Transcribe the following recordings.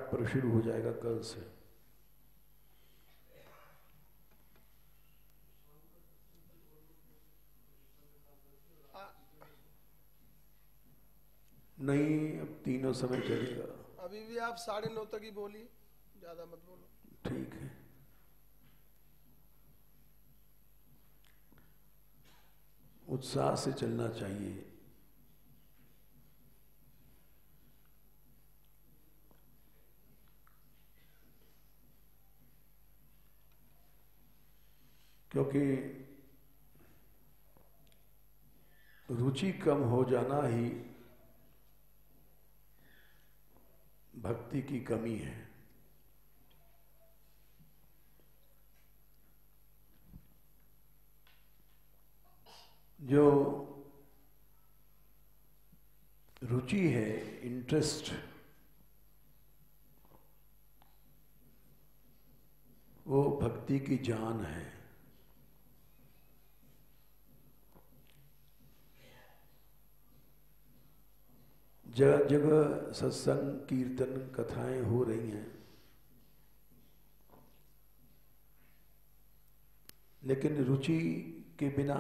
पाठ पर शुरू हो जाएगा कल से। नहीं, अब तीनों समय चलेगा। अभी भी आप 9:30 तक ही बोलिए, ज्यादा मत बोलो। ठीक है। उत्साह से चलना चाहिए। क्योंकि रुचि कम हो जाना ही भक्ति की कमी है। जो रुचि है, इंटरेस्ट, वो भक्ति की जान है। जगह जगह सत्संग, कीर्तन, कथाएं हो रही हैं, लेकिन रुचि के बिना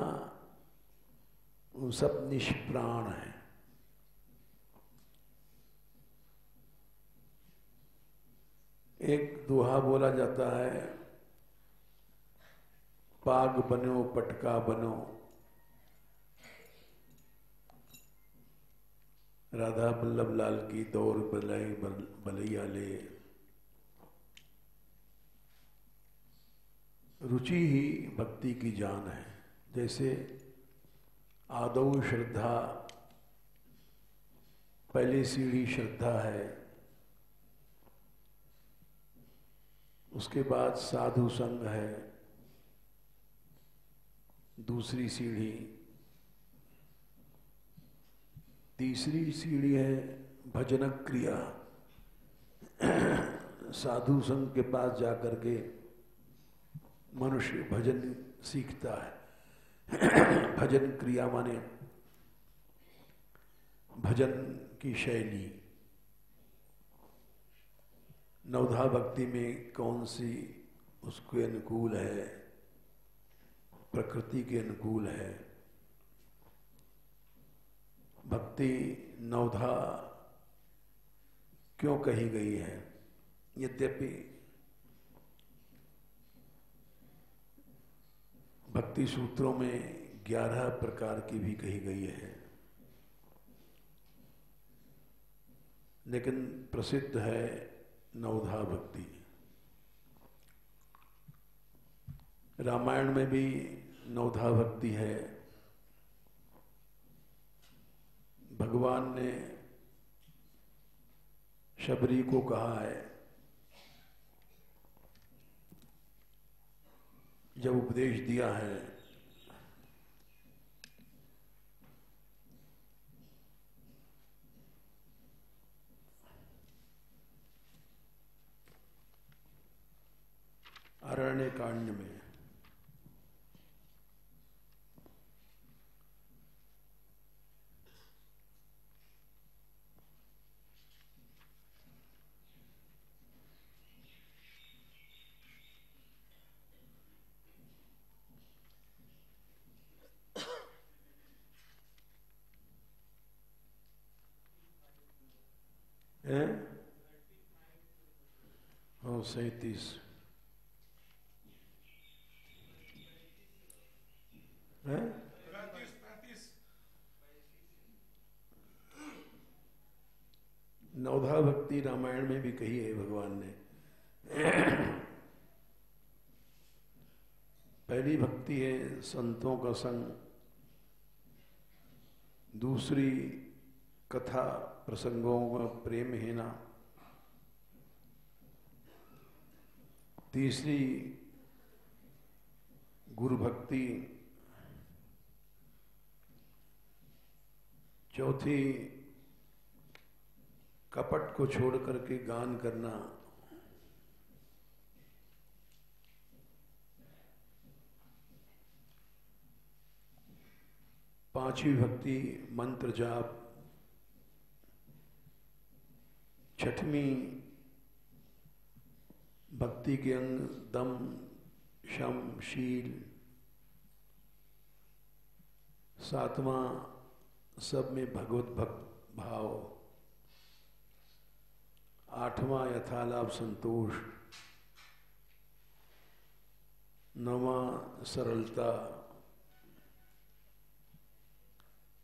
वो सब निष्प्राण है। एक दोहा बोला जाता है, पाग बनो पटका बनो, राधा वल्लभ लाल की दौर बलैया ले। रुचि ही भक्ति की जान है। जैसे आदौ श्रद्धा, पहली सीढ़ी श्रद्धा है, उसके बाद साधु संग है, दूसरी सीढ़ी, तीसरी सीढ़ी है भजन क्रिया। साधु संग के पास जाकर के मनुष्य भजन सीखता है। भजन क्रिया माने भजन की शैली। नवधा भक्ति में कौन सी उसके अनुकूल है, प्रकृति के अनुकूल है। भक्ति नवधा क्यों कही गई है? यद्यपि भक्ति सूत्रों में 11 प्रकार की भी कही गई है, लेकिन प्रसिद्ध है नवधा भक्ति। रामायण में भी नवधा भक्ति है। भगवान ने शबरी को कहा है, जब उपदेश दिया है, अरण्य कांड में, हैं? हाँ, 37 है। 35 नवधा भक्ति रामायण में भी कही है भगवान ने। पहली भक्ति है संतों का संग, दूसरी कथा प्रसंगों का प्रेम हेना, तीसरी गुरु भक्ति, चौथी कपट को छोड़ करके गान करना, पांचवी भक्ति मंत्र जाप, छठवीं भक्ति के अंग दम, शम, शील, सातवां सब में भगवत भक्त भाव, आठवां यथालाभ संतोष, नौवां सरलता।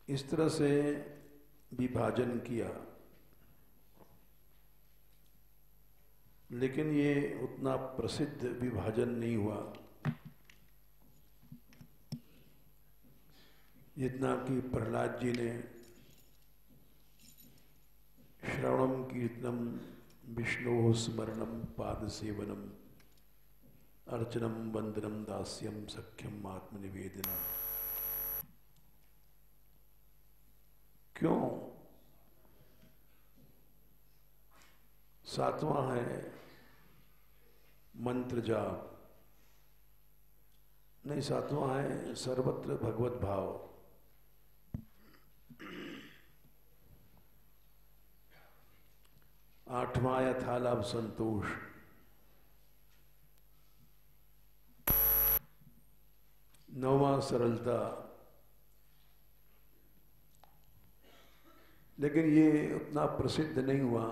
इस तरह से विभाजन किया, लेकिन ये उतना प्रसिद्ध विभाजन नहीं हुआ जितना कि प्रहलाद जी ने श्रवणम कीर्तनम विष्णु स्मरणम पाद सेवनम अर्चनम वंदनम दास्यम सख्यम आत्मनिवेदनम। क्यों? सातवां है मंत्र जाप, नहीं, सातवां है सर्वत्र भगवत भाव। आठवां यथालाभ संतोष, नौवां सरलता। लेकिन ये उतना प्रसिद्ध नहीं हुआ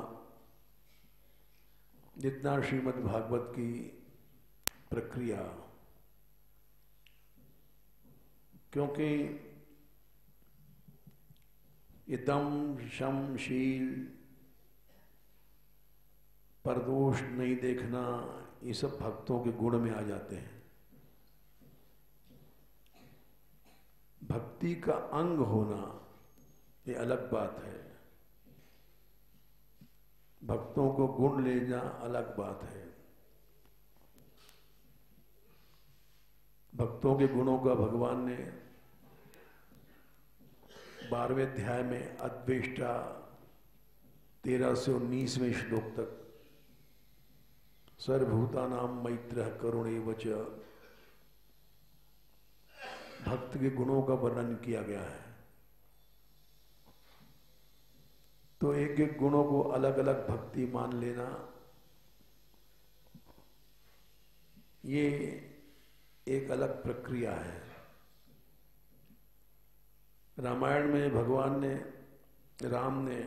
जितना श्रीमद् भागवत की प्रक्रिया, क्योंकि ये दम, शम, शील, परदोष नहीं देखना, ये सब भक्तों के गुण में आ जाते हैं। भक्ति का अंग होना ये अलग बात है, भक्तों को गुण लेना अलग बात है। भक्तों के गुणों का भगवान ने 12वें अध्याय में अद्वेष्टा 13 से 19वें श्लोक तक सर्वभूतानां मैत्रः करुणैव च भक्त के गुणों का वर्णन किया गया है। तो एक एक गुणों को अलग अलग भक्ति मान लेना, ये एक अलग प्रक्रिया है। रामायण में भगवान ने, राम ने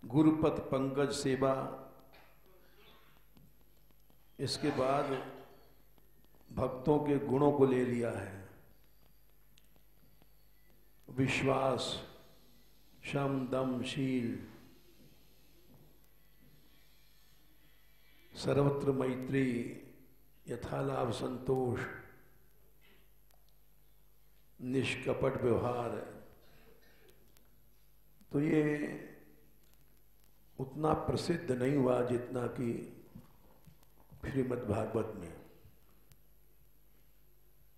गुरुपद पंकज सेवा, इसके बाद भक्तों के गुणों को ले लिया है। विश्वास, शम, दम, शील, सर्वत्र मैत्री, यथालाभ संतोष, निष्कपट व्यवहार। तो ये उतना प्रसिद्ध नहीं हुआ जितना कि श्रीमद् भागवत में।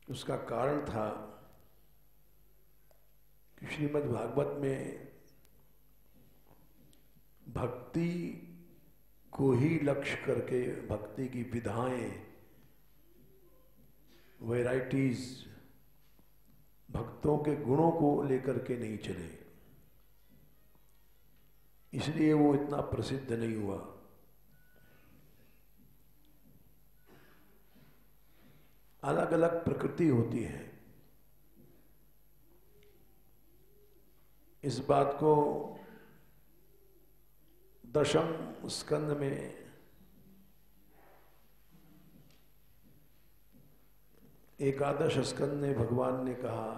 उसका कारण था कि श्रीमद् भागवत में भक्ति को ही लक्ष्य करके भक्ति की विधाएं, वैराइटीज, भक्तों के गुणों को लेकर के नहीं चले, इसलिए वो इतना प्रसिद्ध नहीं हुआ। अलग अलग प्रकृति होती है। इस बात को दशम स्कंद में एकादश स्कंद में भगवान ने कहा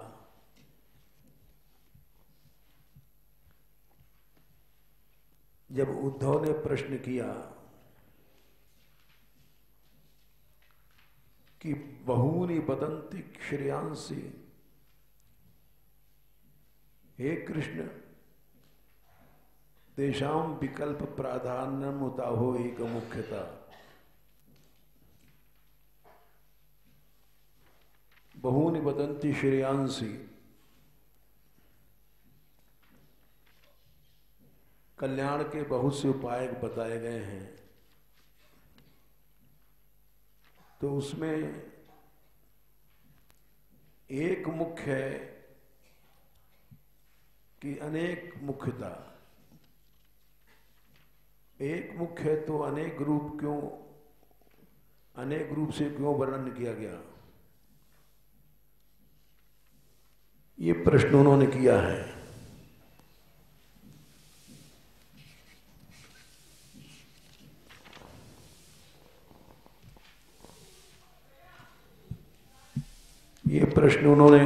जब उद्धव ने प्रश्न किया कि बहूनि वदन्ति श्रेयांसी, हे कृष्ण तेषां विकल्प प्राधान्यम उताहो एक मुख्यता। बहूनि वदन्ति श्रेयांसी, कल्याण के बहुत से उपाय बताए गए हैं। तो उसमें एक मुख्य है कि अनेक मुख्यता, एक मुख्य है तो अनेक रूप क्यों, अनेक रूप से क्यों वर्णन किया गया, ये प्रश्न उन्होंने किया है। ये प्रश्न उन्होंने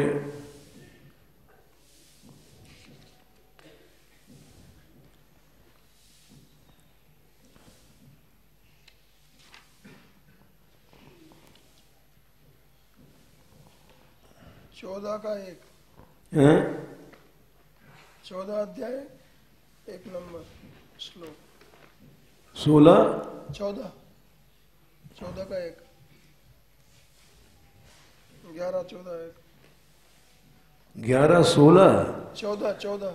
चौदह का एक, 14 अध्याय 1 नंबर श्लोक, 16 14 का 1, 11 14 1, 11 16 14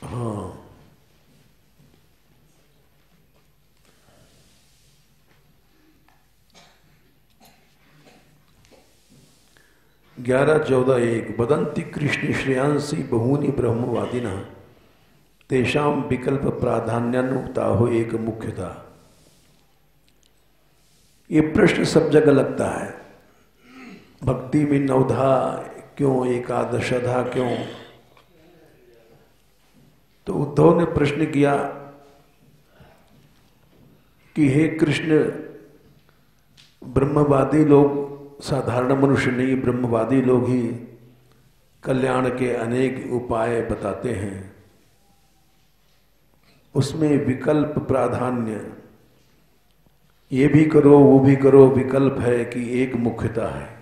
हाँ 11 14 1 वदन्ति कृष्ण श्रेयांसी बहूनि ब्रह्मवादिनः तेषां विकल्प प्राधान्यानुक्ता हो एक मुख्यता। ये प्रश्न सब जगह लगता है, भक्ति में नवधा क्यों, एकादशधा क्यों। तो उद्धव ने प्रश्न किया कि हे कृष्ण, ब्रह्मवादी लोग साधारण मनुष्य नहीं, ब्रह्मवादी लोग ही कल्याण के अनेक उपाय बताते हैं, उसमें विकल्प प्राधान्य, ये भी करो वो भी करो, विकल्प है कि एक मुख्यता है।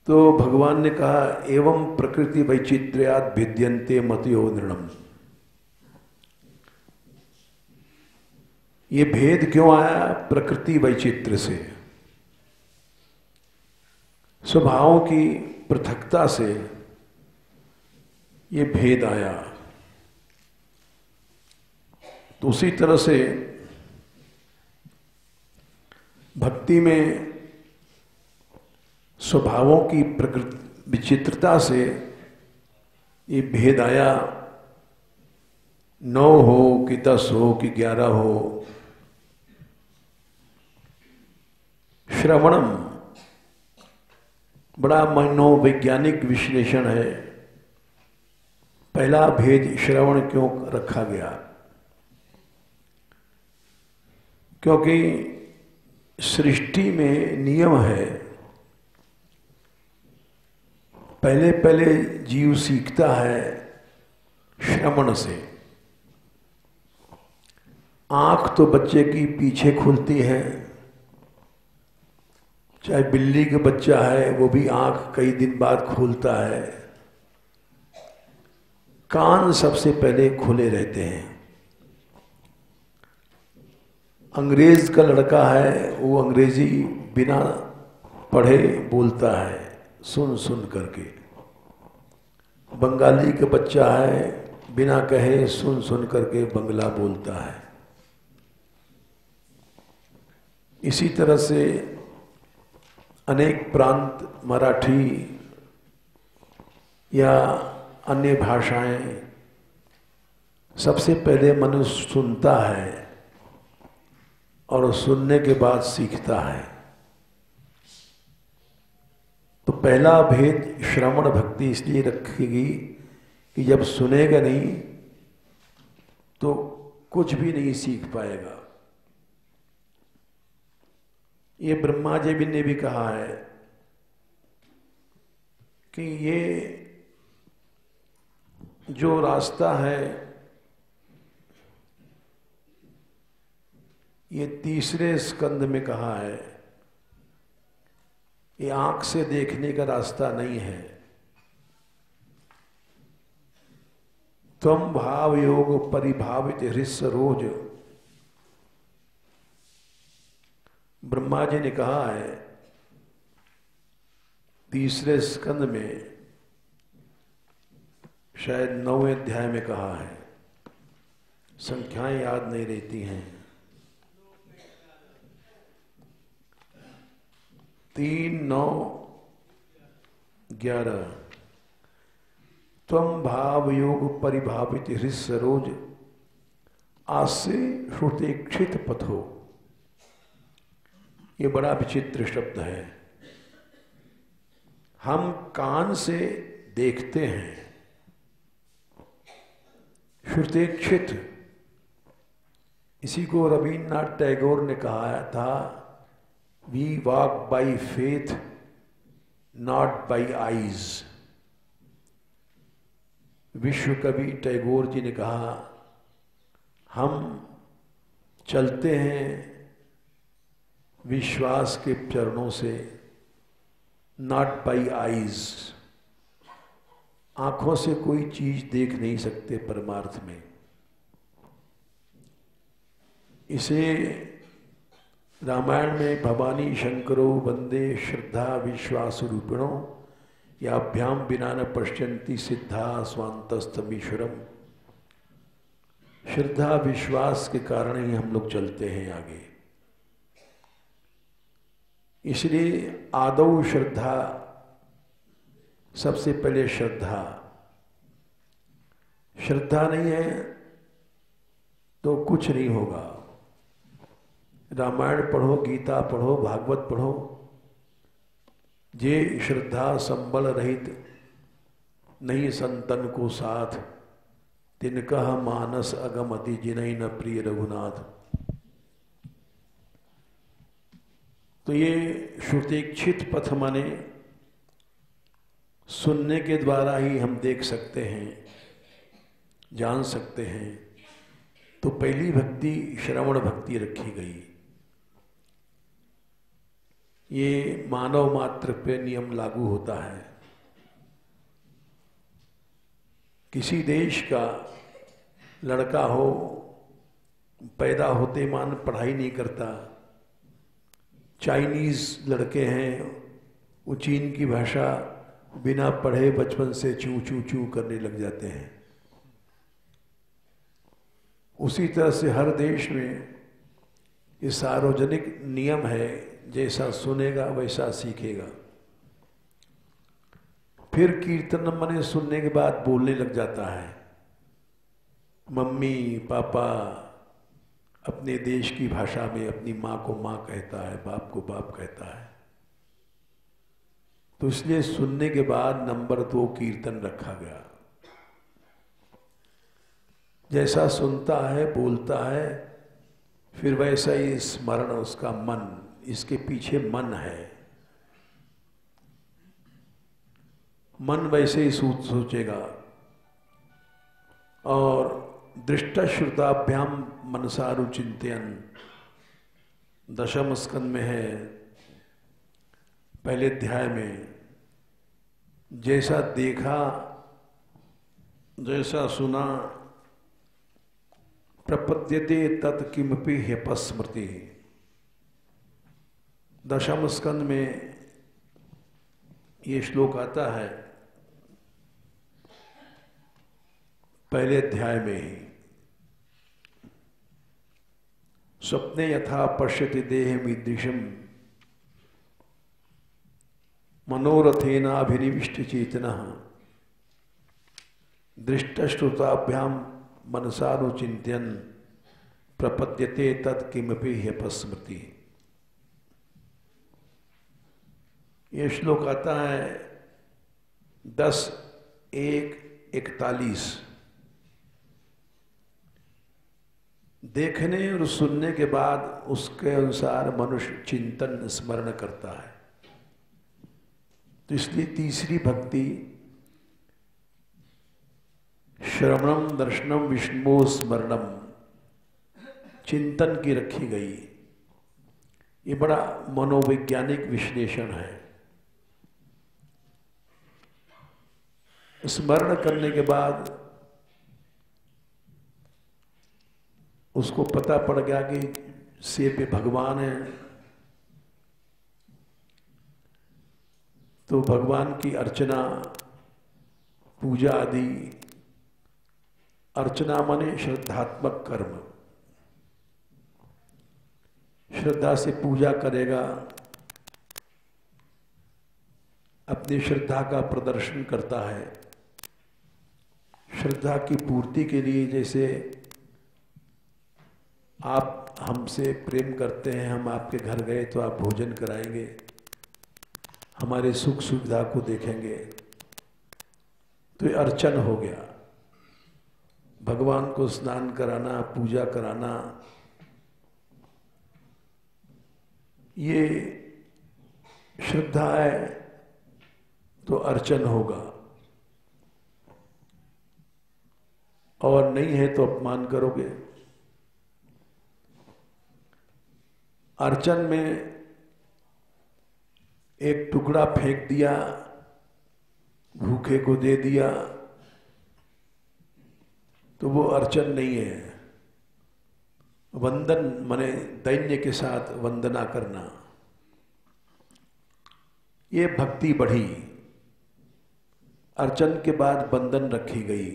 तो भगवान ने कहा एवं प्रकृति वैचित्र्यात् भिद्यन्ते मतयो नृणम्। ये भेद क्यों आया? प्रकृति वैचित्र्य से, स्वभावों की पृथकता से ये भेद आया। तो उसी तरह से भक्ति में स्वभावों की प्रकृति विचित्रता से ये भेद आया। 9 हो कि 10 हो कि 11 हो। श्रवणम बड़ा मनोवैज्ञानिक विश्लेषण है। पहला भेद श्रवण क्यों रखा गया? क्योंकि सृष्टि में नियम है, पहले पहले जीव सीखता है श्रवण से। आंख तो बच्चे की पीछे खुलती है, चाहे बिल्ली का बच्चा है वो भी आंख कई दिन बाद खोलता है। कान सबसे पहले खुले रहते हैं। अंग्रेज का लड़का है, वो अंग्रेजी बिना पढ़े बोलता है, सुन सुन करके। बंगाली का बच्चा है, बिना कहे सुन सुन करके बंगला बोलता है। इसी तरह से अनेक प्रांत, मराठी या अन्य भाषाएं, सबसे पहले मनुष्य सुनता है और सुनने के बाद सीखता है। तो पहला भेद श्रवण भक्ति इसलिए रखेगी कि जब सुनेगा नहीं तो कुछ भी नहीं सीख पाएगा। ये ब्रह्मा जी ने भी कहा है कि ये जो रास्ता है, ये तीसरे स्कंद में कहा है, ये आंख से देखने का रास्ता नहीं है। त्वं भाव योग परिभावित हृस्य रोज, ब्रह्मा जी ने कहा है तीसरे स्कंद में, शायद 9वें अध्याय में कहा है, संख्याएं याद नहीं रहती हैं। 3, 9, 11 त्वं भाव योग परिभावित हृदय सरोज आसे श्रुतेक्षित पथो। ये बड़ा विचित्र शब्द है। हम कान से देखते हैं, श्रुतेक्षित, इसी को रवीन्द्रनाथ टैगोर ने कहा था, we walk by faith not by eyes. विश्व कवि टैगोर जी ने कहा, हम चलते हैं विश्वास के चरणों से, नॉट बाई आईज। आंखों से कोई चीज देख नहीं सकते परमार्थ में। इसे रामायण में भवानी शंकरो वंदे श्रद्धा विश्वास रूपिणों याभ्याम बिना न पश्यन्ति सिद्धा स्वांतस्तमीश्वरम। श्रद्धा विश्वास के कारण ही हम लोग चलते हैं आगे। इसलिए आदौ श्रद्धा, सबसे पहले श्रद्धा। श्रद्धा नहीं है तो कुछ नहीं होगा। रामायण पढ़ो, गीता पढ़ो, भागवत पढ़ो, जे श्रद्धा संबल रहित नहीं संतन को साथ, तिनका मानस अगम अति जिनहि न प्रिय रघुनाथ। तो ये श्रुतेक्षित पथ माने सुनने के द्वारा ही हम देख सकते हैं, जान सकते हैं। तो पहली भक्ति श्रवण भक्ति रखी गई। ये मानव मात्र पे नियम लागू होता है। किसी देश का लड़का हो, पैदा होते मान पढ़ाई नहीं करता, चाइनीज लड़के हैं, वो चीन की भाषा बिना पढ़े बचपन से चू चू चू करने लग जाते हैं। उसी तरह से हर देश में ये सार्वजनिक नियम है, जैसा सुनेगा वैसा सीखेगा। फिर कीर्तन मने सुनने के बाद बोलने लग जाता है। मम्मी पापा अपने देश की भाषा में अपनी माँ को माँ कहता है, बाप को बाप कहता है। तो इसलिए सुनने के बाद नंबर 2 कीर्तन रखा गया। जैसा सुनता है बोलता है, फिर वैसा ही स्मरण उसका मन, इसके पीछे मन है। मन वैसे ही सोचेगा। और दृष्टा श्रुताभ्याम मनसारु चिंतन 10वें स्कंद में है, पहले अध्याय में, जैसा देखा जैसा सुना, प्रपद्यते तत्किमपि ह्यपस्मृति। 10वें स्कंद में ये श्लोक आता है, पहले अध्याय में ही। स्वप्ने यथा पश्यति देहमीदृशम मनोरथेनाभिनिविष्ट चेतनः दृष्टश्रुताभ्याम मनसानुचिंत्यन प्रपद्यते तत्किमपि ह्यपस्मृति। ये श्लोक आता है 10:1:41। देखने और सुनने के बाद उसके अनुसार मनुष्य चिंतन स्मरण करता है। तो इसलिए तीसरी भक्ति श्रवणम दर्शनम विष्णु स्मरणम, चिंतन की रखी गई। ये बड़ा मनोवैज्ञानिक विश्लेषण है। स्मरण करने के बाद उसको पता पड़ गया कि से पे भगवान है, तो भगवान की अर्चना पूजा आदि। अर्चना माने श्रद्धात्मक कर्म। श्रद्धा से पूजा करेगा अपनी श्रद्धा का प्रदर्शन करता है। श्रद्धा की पूर्ति के लिए जैसे आप हमसे प्रेम करते हैं, हम आपके घर गए तो आप भोजन कराएंगे, हमारे सुख सुविधा को देखेंगे, तो ये अर्चन हो गया। भगवान को स्नान कराना, पूजा कराना, ये श्रद्धा है तो अर्चन होगा, और नहीं है तो अपमान करोगे। अर्चन में एक टुकड़ा फेंक दिया, भूखे को दे दिया, तो वो अर्चन नहीं है। वंदन माने दैन्य के साथ वंदना करना, ये भक्ति बढ़ी। अर्चन के बाद बंधन रखी गई,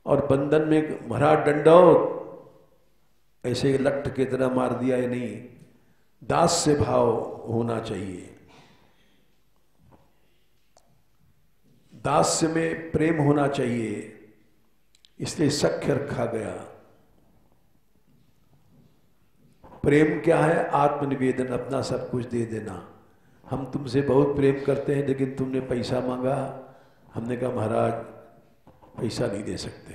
और बंधन में महाराज दंडौत ऐसे लठ की तरह मार दिया है, नहीं, दास्य भाव होना चाहिए। दास्य में प्रेम होना चाहिए, इसलिए सख्य रखा गया। प्रेम क्या है? आत्मनिवेदन, अपना सब कुछ दे देना। हम तुमसे बहुत प्रेम करते हैं, लेकिन तुमने पैसा मांगा, हमने कहा महाराज पैसा नहीं दे सकते।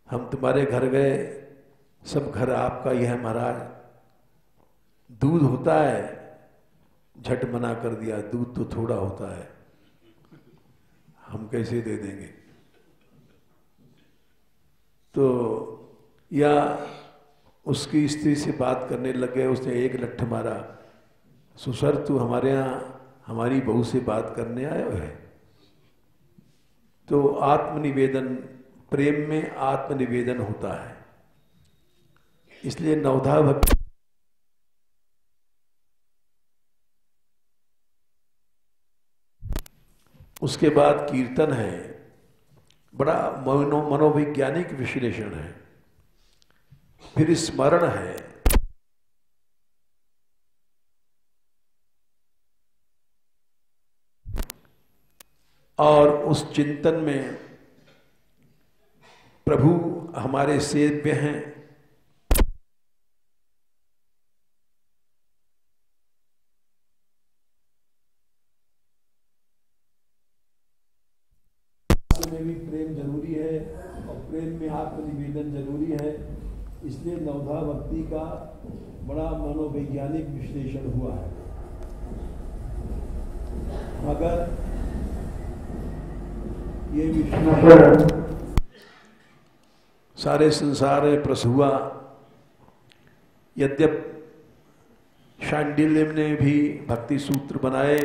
हम तुम्हारे घर गए, सब घर आपका ही है महाराज, दूध होता है, झट मना कर दिया, दूध तो थोड़ा होता है, हम कैसे दे देंगे। तो या उसकी स्त्री से बात करने लग गए, उसने एक लठ मारा, सुसर तू हमारे यहाँ हमारी बहू से बात करने आया है। तो आत्मनिवेदन, प्रेम में आत्मनिवेदन होता है, इसलिए नवधा भक्ति उसके बाद कीर्तन है, बड़ा मनोवैज्ञानिक विश्लेषण है, फिर स्मरण है, और उस चिंतन में प्रभु हमारे सेव्य हैं। में भी प्रेम जरूरी है, और प्रेम में आत्मनिवेदन जरूरी है, इसलिए नवधा भक्ति का बड़ा मनोवैज्ञानिक विश्लेषण हुआ है। मगर ये विश्लेषण सारे संसार में प्रस हुआ। यद्यप शांडिल्य ने भी भक्ति सूत्र बनाए,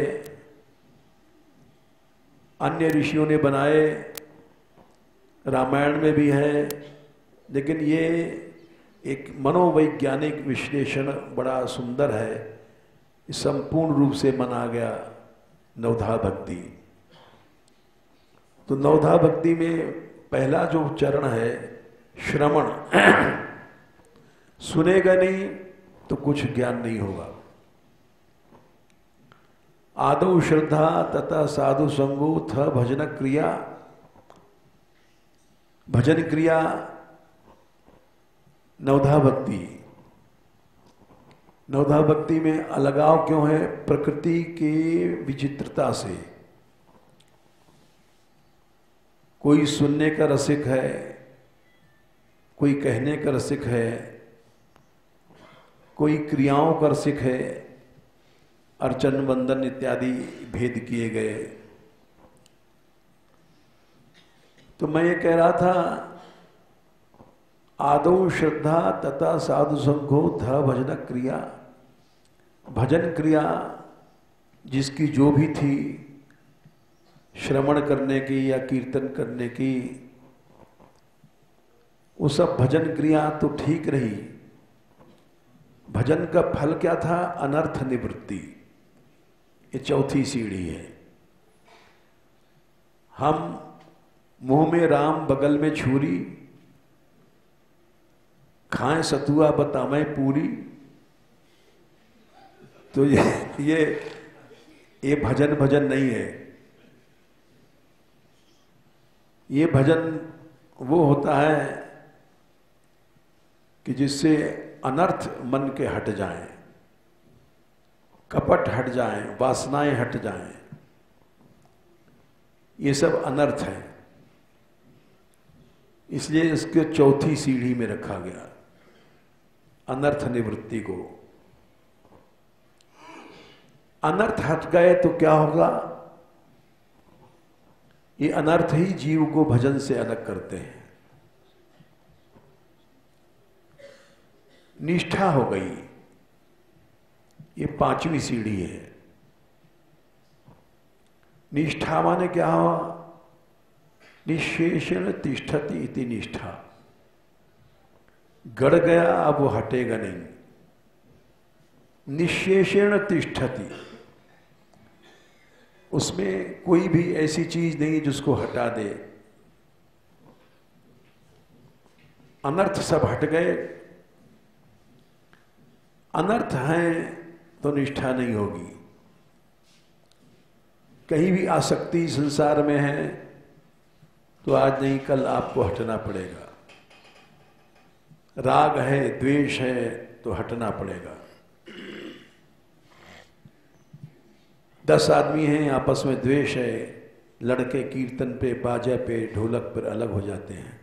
अन्य ऋषियों ने बनाए, रामायण में भी है, लेकिन ये एक मनोवैज्ञानिक विश्लेषण बड़ा सुंदर है, संपूर्ण रूप से माना गया नवधा भक्ति। तो नवधा भक्ति में पहला जो चरण है श्रवण, सुनेगा नहीं तो कुछ ज्ञान नहीं होगा। आदौ श्रद्धा तथा साधु संगो थ भजन क्रिया। भजन क्रिया नवधा भक्ति। नवधा भक्ति में अलगाव क्यों है? प्रकृति की विचित्रता से। कोई सुनने का रसिक है, कोई कहने का रसिक है, कोई क्रियाओं का रसिक है, अर्चन वंदन इत्यादि भेद किए गए। तो मैं ये कह रहा था, आदौ श्रद्धा तथा साधु संघो ध भजन क्रिया। भजन क्रिया जिसकी जो भी थी, श्रवण करने की या कीर्तन करने की, वो सब भजन क्रिया तो ठीक रही। भजन का फल क्या था? अनर्थ निवृत्ति। ये चौथी सीढ़ी है। हम मुंह में राम बगल में छुरी, खाएं सतुआ बतावें पूरी, तो ये भजन भजन नहीं है। ये भजन वो होता है कि जिससे अनर्थ मन के हट जाएं, कपट हट जाएं, वासनाएं हट जाएं। ये सब अनर्थ है, इसलिए इसके चौथी सीढ़ी में रखा गया, अनर्थ निवृत्ति को। अनर्थ हट गए तो क्या होगा? ये अनर्थ ही जीव को भजन से अलग करते हैं। निष्ठा हो गई, ये पांचवी सीढ़ी है। निष्ठा माने क्या हुआ? निःशेषेण तिष्ठति इति निष्ठा। गड़ गया, अब वो हटेगा नहीं। निःशेषेण तिष्ठति, उसमें कोई भी ऐसी चीज नहीं जिसको हटा दे। अनर्थ सब हट गए। अनर्थ हैं तो निष्ठा नहीं होगी। कहीं भी आसक्ति संसार में है तो आज नहीं कल आपको हटना पड़ेगा। राग है, द्वेष है तो हटना पड़ेगा। 10 आदमी हैं, आपस में द्वेष है, लड़के कीर्तन पे, बाजा पे, ढोलक पर अलग हो जाते हैं,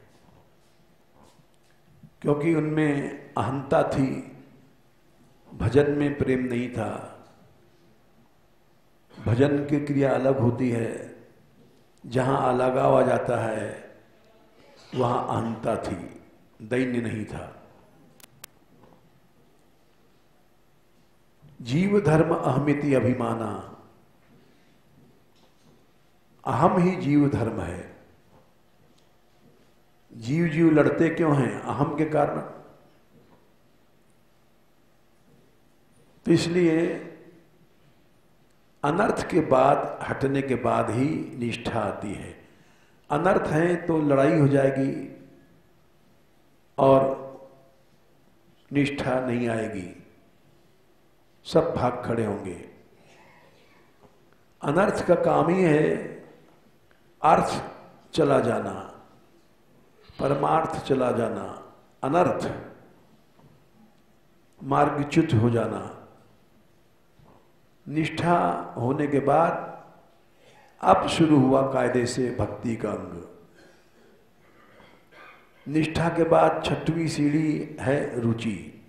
क्योंकि उनमें अहंता थी, भजन में प्रेम नहीं था। भजन की क्रिया अलग होती है, जहां अलगाव आ जाता है वहां अहंता थी, दैन्य नहीं था। जीव धर्म अहमिति अभिमाना, अहम ही जीव धर्म है। जीव जीव लड़ते क्यों हैं? अहम के कारण। तो इसलिए अनर्थ के बाद, हटने के बाद ही निष्ठा आती है। अनर्थ है तो लड़ाई हो जाएगी और निष्ठा नहीं आएगी, सब भाग खड़े होंगे। अनर्थ का काम ही है अर्थ चला जाना, परमार्थ चला जाना, अनर्थ मार्गच्युत हो जाना। निष्ठा होने के बाद अब शुरू हुआ कायदे से भक्ति का अंग। निष्ठा के बाद 6वीं सीढ़ी है रुचि।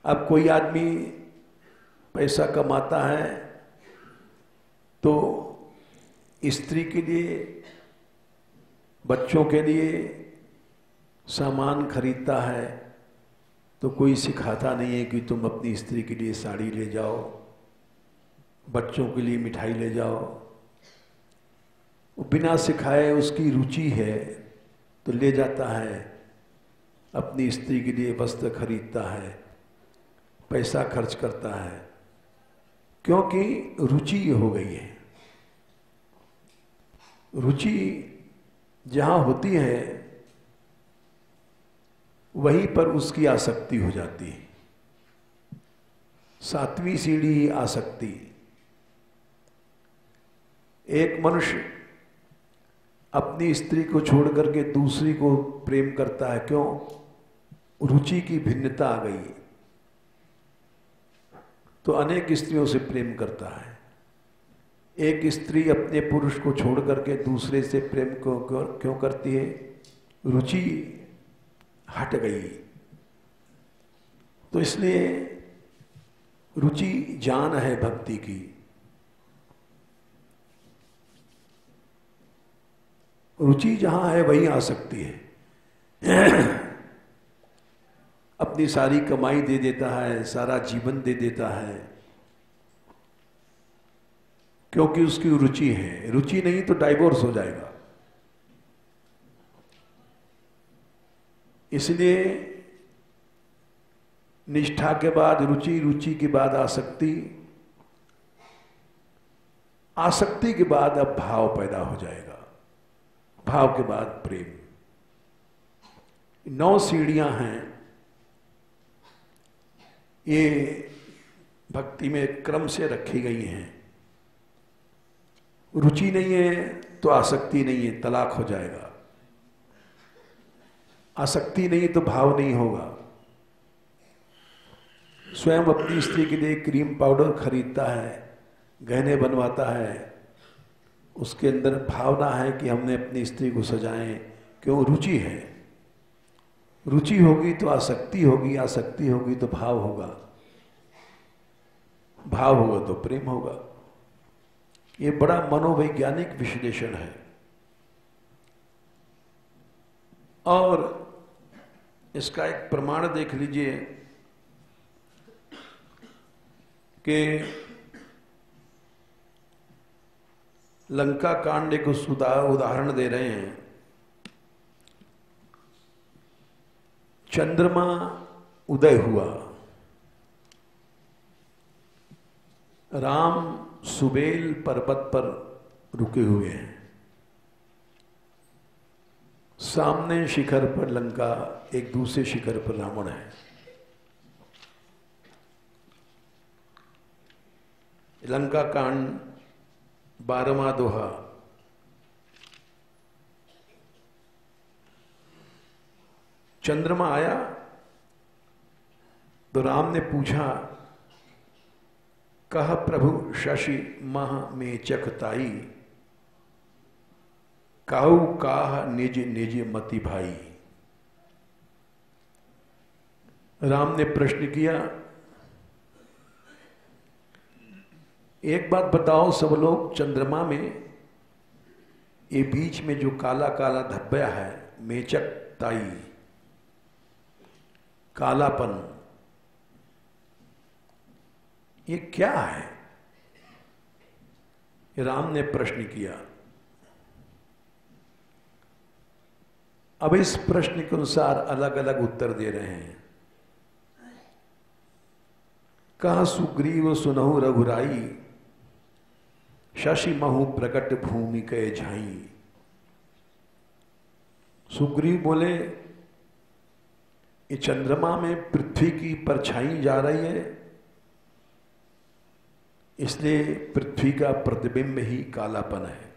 अब कोई आदमी पैसा कमाता है तो स्त्री के लिए, बच्चों के लिए सामान खरीदता है, तो कोई सिखाता नहीं है कि तुम अपनी स्त्री के लिए साड़ी ले जाओ, बच्चों के लिए मिठाई ले जाओ। वो बिना सिखाए, उसकी रुचि है तो ले जाता है, अपनी स्त्री के लिए वस्त्र खरीदता है, पैसा खर्च करता है, क्योंकि रुचि हो गई है। रुचि जहां होती है वहीं पर उसकी आसक्ति हो जाती है। 7वीं सीढ़ी आसक्ति। एक मनुष्य अपनी स्त्री को छोड़ करके दूसरी को प्रेम करता है, क्यों? रुचि की भिन्नता आ गई, तो अनेक स्त्रियों से प्रेम करता है। एक स्त्री अपने पुरुष को छोड़ करके दूसरे से प्रेम क्यों करती है? रुचि हट गई। तो इसलिए रुचि जान है भक्ति की। रुचि जहां है वहीं आ सकती है। अपनी सारी कमाई दे देता है, सारा जीवन दे देता है, क्योंकि उसकी रुचि है। रुचि नहीं तो डाइवोर्स हो जाएगा। इसलिए निष्ठा के बाद रुचि, रुचि के बाद आसक्ति, आसक्ति के बाद अब भाव पैदा हो जाएगा, भाव के बाद प्रेम। 9 सीढ़ियां हैं। ये भक्ति में क्रम से रखी गई हैं। रुचि नहीं है तो आसक्ति नहीं है, तलाक हो जाएगा। आसक्ति नहीं तो भाव नहीं होगा। स्वयं अपनी स्त्री के लिए क्रीम पाउडर खरीदता है, गहने बनवाता है, उसके अंदर भावना है कि हमने अपनी स्त्री को सजाएं, क्यों? रुचि है। रुचि होगी तो आसक्ति होगी, आसक्ति होगी तो भाव होगा, भाव होगा तो प्रेम होगा। ये बड़ा मनोवैज्ञानिक विश्लेषण है। और इसका एक प्रमाण देख लीजिए कि लंका कांड को उदाहरण दे रहे हैं। चंद्रमा उदय हुआ, राम सुबेल पर्वत पर रुके हुए हैं, सामने शिखर पर लंका, एक दूसरे शिखर पर रावण है। लंका कांड 12वां दोहा। चंद्रमा आया तो राम ने पूछा, कह प्रभु शशि मह मेचक ताई, काहू काह निज निज मति भाई। राम ने प्रश्न किया, एक बात बताओ सब लोग, चंद्रमा में ये बीच में जो काला काला धब्बा है, मेचक ताई, कालापन, ये क्या है? राम ने प्रश्न किया। अब इस प्रश्न के अनुसार अलग अलग उत्तर दे रहे हैं। कहा सुग्रीव सुनहु रघुराई, शशि महु प्रकट भूमि के झाई। सुग्रीव बोले, ये चंद्रमा में पृथ्वी की परछाई जा रही है, इसलिए पृथ्वी का प्रतिबिंब ही कालापन है।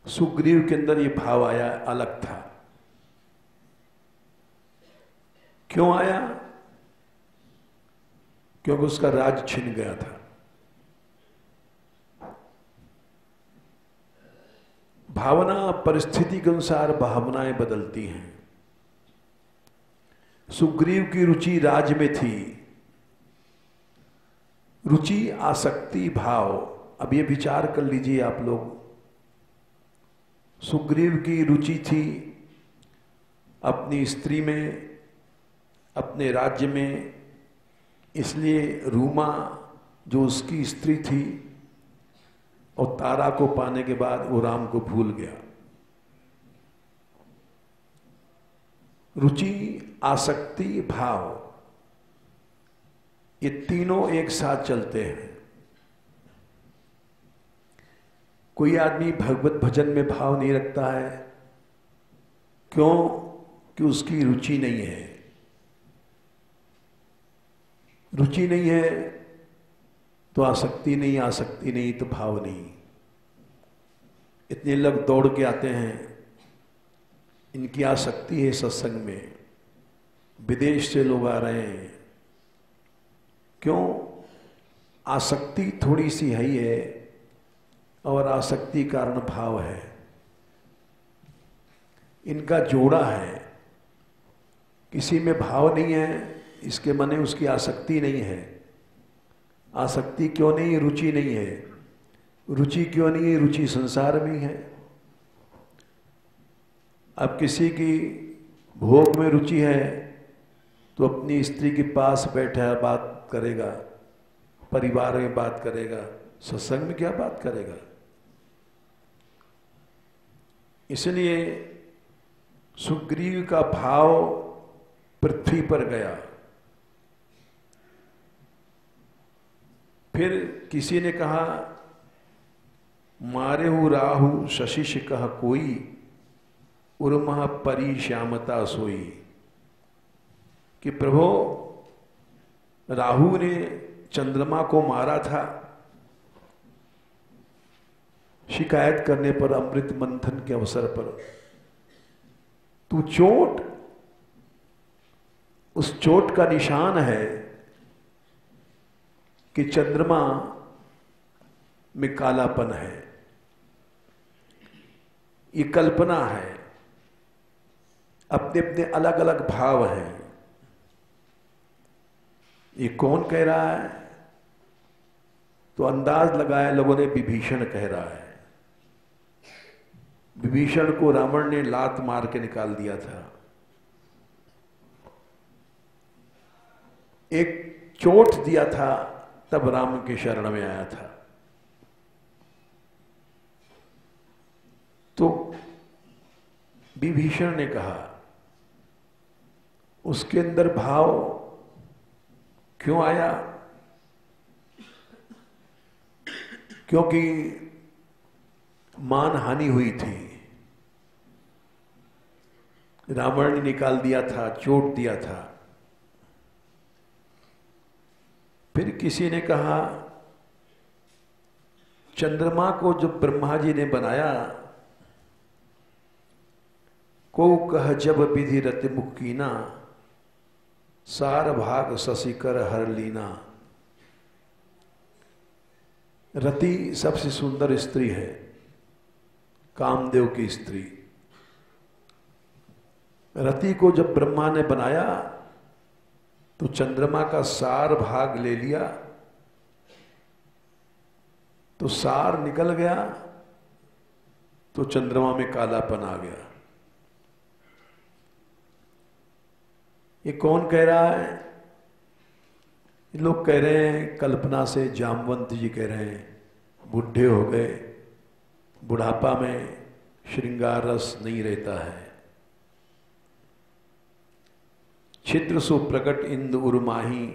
सुग्रीव के अंदर ये भाव आया, अलग था। क्यों आया? क्योंकि उसका राज छिन गया था। भावना परिस्थिति के अनुसार भावनाएं बदलती हैं। सुग्रीव की रुचि राज में थी, रुचि आसक्ति भाव। अब ये विचार कर लीजिए आप लोग, सुग्रीव की रुचि थी अपनी स्त्री में, अपने राज्य में, इसलिए रूमा जो उसकी स्त्री थी और तारा को पाने के बाद वो राम को भूल गया। रुचि, आसक्ति, भाव, ये तीनों एक साथ चलते हैं। कोई आदमी भगवत भजन में भाव नहीं रखता है, क्यों? कि उसकी रुचि नहीं है। रुचि नहीं है तो आसक्ति नहीं, आसक्ति नहीं तो भाव नहीं। इतने लोग दौड़ के आते हैं, इनकी आसक्ति है सत्संग में, विदेश से लोग आ रहे हैं, क्यों? आसक्ति थोड़ी सी है ही है, और आसक्ति कारण भाव है। इनका जोड़ा है। किसी में भाव नहीं है, इसके माने उसकी आसक्ति नहीं है। आसक्ति क्यों नहीं? रुचि नहीं है। रुचि क्यों नहीं है? रुचि संसार में है। अब किसी की भोग में रुचि है तो अपनी स्त्री के पास बैठा बात करेगा, परिवार में बात करेगा, सत्संग में क्या बात करेगा? इसलिए सुग्रीव का भाव पृथ्वी पर गया। फिर किसी ने कहा, मारेहु राहु शशिश कह कोई, उर्मह परी श्यामता सोई। कि प्रभु राहु ने चंद्रमा को मारा था, शिकायत करने पर अमृत मंथन के अवसर पर। तू चोट, उस चोट का निशान है कि चंद्रमा में कालापन है। ये कल्पना है, अपने अपने अलग अलग भाव हैं। ये कौन कह रहा है? तो अंदाज लगाया लोगों ने, विभीषण कह रहा है। विभीषण को रावण ने लात मार के निकाल दिया था। एक चोट दिया था, तब राम के शरण में आया था। तो विभीषण ने कहा, उसके अंदर भाव क्यों आया? क्योंकि मान हानि हुई थी, रावण ने निकाल दिया था, चोट दिया था। फिर किसी ने कहा, चंद्रमा को जब ब्रह्मा जी ने बनाया, को कह जब विधि रति मुक्कीना, सार भाग शशिकर हर लीना। रति सबसे सुंदर स्त्री है, कामदेव की स्त्री। रति को जब ब्रह्मा ने बनाया तो चंद्रमा का सार भाग ले लिया, तो सार निकल गया, तो चंद्रमा में कालापन आ गया। ये कौन कह रहा है? ये लोग कह रहे हैं कल्पना से। जामवंत जी कह रहे हैं, बुढ़े हो गए, बुढ़ापा में श्रृंगार रस नहीं रहता है। छिद्र सो प्रकट इंद उर्माही,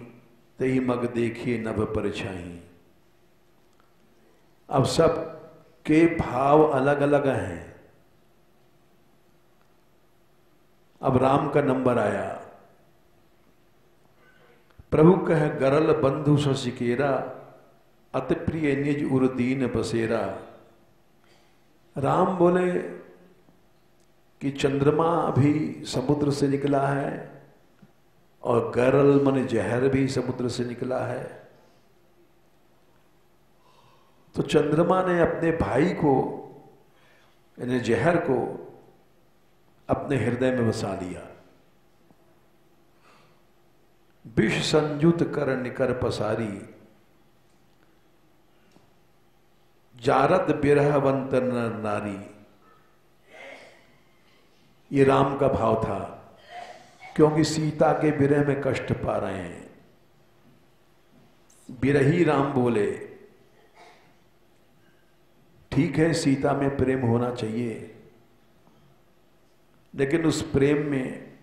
तही मग देखिए नभ परछाई। अब सब के भाव अलग अलग हैं। अब राम का नंबर आया। प्रभु कह गरल बंधु शशिकेरा, अति प्रिय निज उर्दीन बसेरा। राम बोले कि चंद्रमा अभी समुद्र से निकला है, और गरल मन जहर भी समुद्र से निकला है। तो चंद्रमा ने अपने भाई को, यानी जहर को, अपने हृदय में बसा लिया। विष संयुत कर निकर पसारी, जारद बिरहवंत नर नारी। ये राम का भाव था, क्योंकि सीता के विरह में कष्ट पा रहे हैं। बिरही राम बोले, ठीक है सीता में प्रेम होना चाहिए, लेकिन उस प्रेम में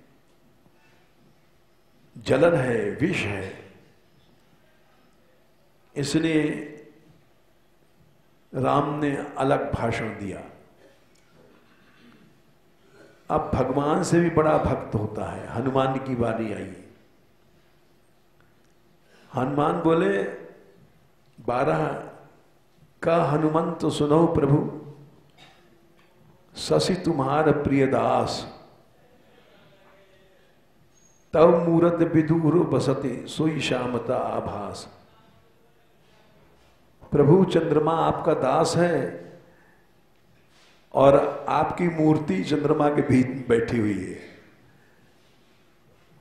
जलन है, विष है। इसलिए राम ने अलग भाषण दिया। अब भगवान से भी बड़ा भक्त होता है। हनुमान की बारी आई। हनुमान बोले, 12 का हनुमंत सुनो प्रभु, शशि तुम्हार प्रिय दास। तव मूरत विदुर बसते, सोई श्यामता आभास। प्रभु चंद्रमा आपका दास है, और आपकी मूर्ति चंद्रमा के बीच बैठी हुई है।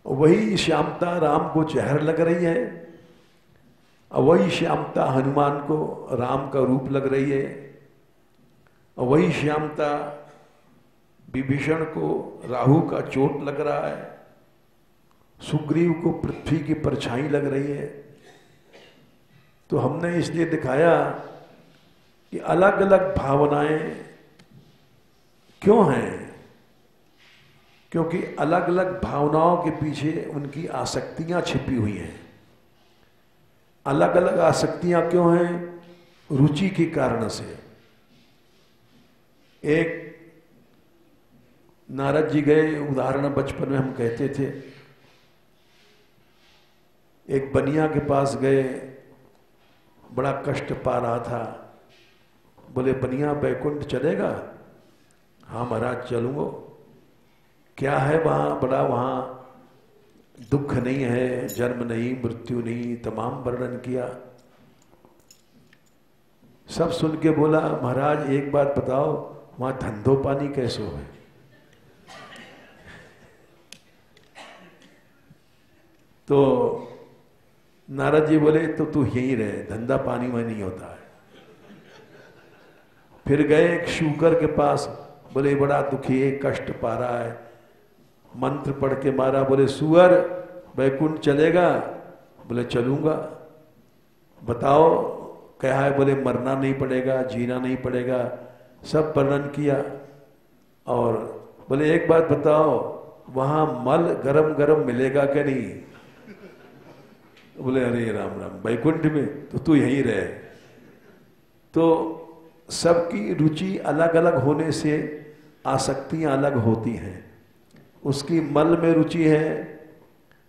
वही श्यामता राम को जहर लग रही है, और वही श्यामता हनुमान को राम का रूप लग रही है, और वही श्यामता विभीषण को राहु का चोट लग रहा है, सुग्रीव को पृथ्वी की परछाई लग रही है। तो हमने इसलिए दिखाया कि अलग अलग भावनाएं क्यों हैं? क्योंकि अलग अलग भावनाओं के पीछे उनकी आसक्तियां छिपी हुई हैं। अलग अलग आसक्तियां क्यों हैं? रुचि के कारण से। एक नारद जी गए, उदाहरण बचपन में हम कहते थे एक बनिया के पास गए, बड़ा कष्ट पा रहा था। बोले बनिया बैकुंठ चलेगा? हाँ महाराज चलूँगा। क्या है वहाँ? बड़ा वहाँ दुख नहीं है, जन्म नहीं, मृत्यु नहीं, तमाम वर्णन किया। सब सुन के बोला महाराज एक बात बताओ, वहाँ धंधो पानी कैसो है? तो नारद जी बोले तो तू यहीं रहे, धंधा पानी में नहीं होता है। फिर गए एक शूकर के पास, बोले बड़ा दुखी है, कष्ट पा रहा है। मंत्र पढ़ के मारा, बोले सुअर बैकुंठ चलेगा? बोले चलूंगा। बताओ क्या है? बोले मरना नहीं पड़ेगा, जीना नहीं पड़ेगा, सब वर्णन किया। और बोले एक बात बताओ, वहां मल गरम गरम मिलेगा क्या नहीं? बोले अरे राम राम, बैकुंठ में तो तू यहीं रहे। तो सबकी रुचि अलग अलग होने से आसक्तियां अलग होती हैं। उसकी मल में रुचि है,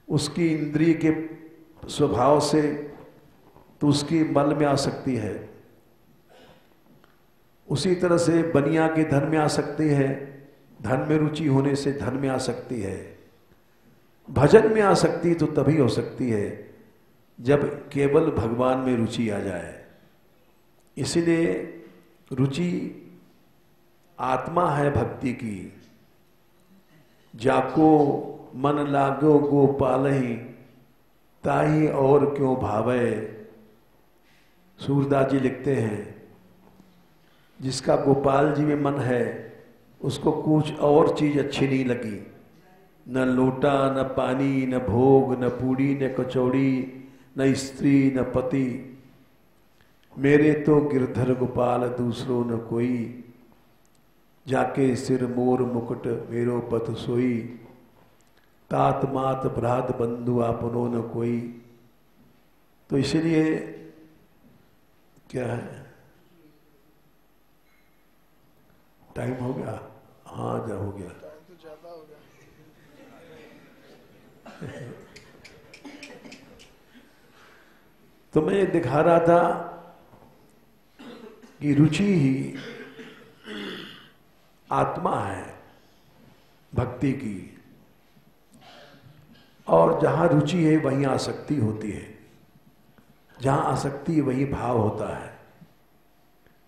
उसकी इंद्रिय के स्वभाव से, तो उसकी मल में आसक्ति है। उसी तरह से बनिया के धन में आसक्ति है, धन में रुचि होने से धन में आसक्ति है। भजन में आसक्ति तो तभी हो सकती है जब केवल भगवान में रुचि आ जाए। इसीलिए रुचि आत्मा है भक्ति की। जाको मन लागो गोपाल ही, ताही और क्यों भावे। सूरदास जी लिखते हैं जिसका गोपाल जी में मन है उसको कुछ और चीज अच्छी नहीं लगी, न लोटा न पानी न भोग न पूड़ी न कचौड़ी न स्त्री न पति। मेरे तो गिरधर गोपाल दूसरो न कोई, जाके सिर मोर मुकुट मेरो पत सोई। तात मात भ्रात बंधु आपनो न कोई। तो इसलिए क्या है, टाइम हो गया? हाँ जा हो गया। टाइम तो ज्यादा हो गया। तो मैं ये दिखा रहा था कि रुचि ही आत्मा है भक्ति की, और जहां रुचि है वहीं आसक्ति होती है, जहां आसक्ति है वहीं भाव होता है।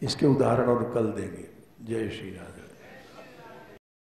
इसके उदाहरण और कल देंगे। जय श्री राधे।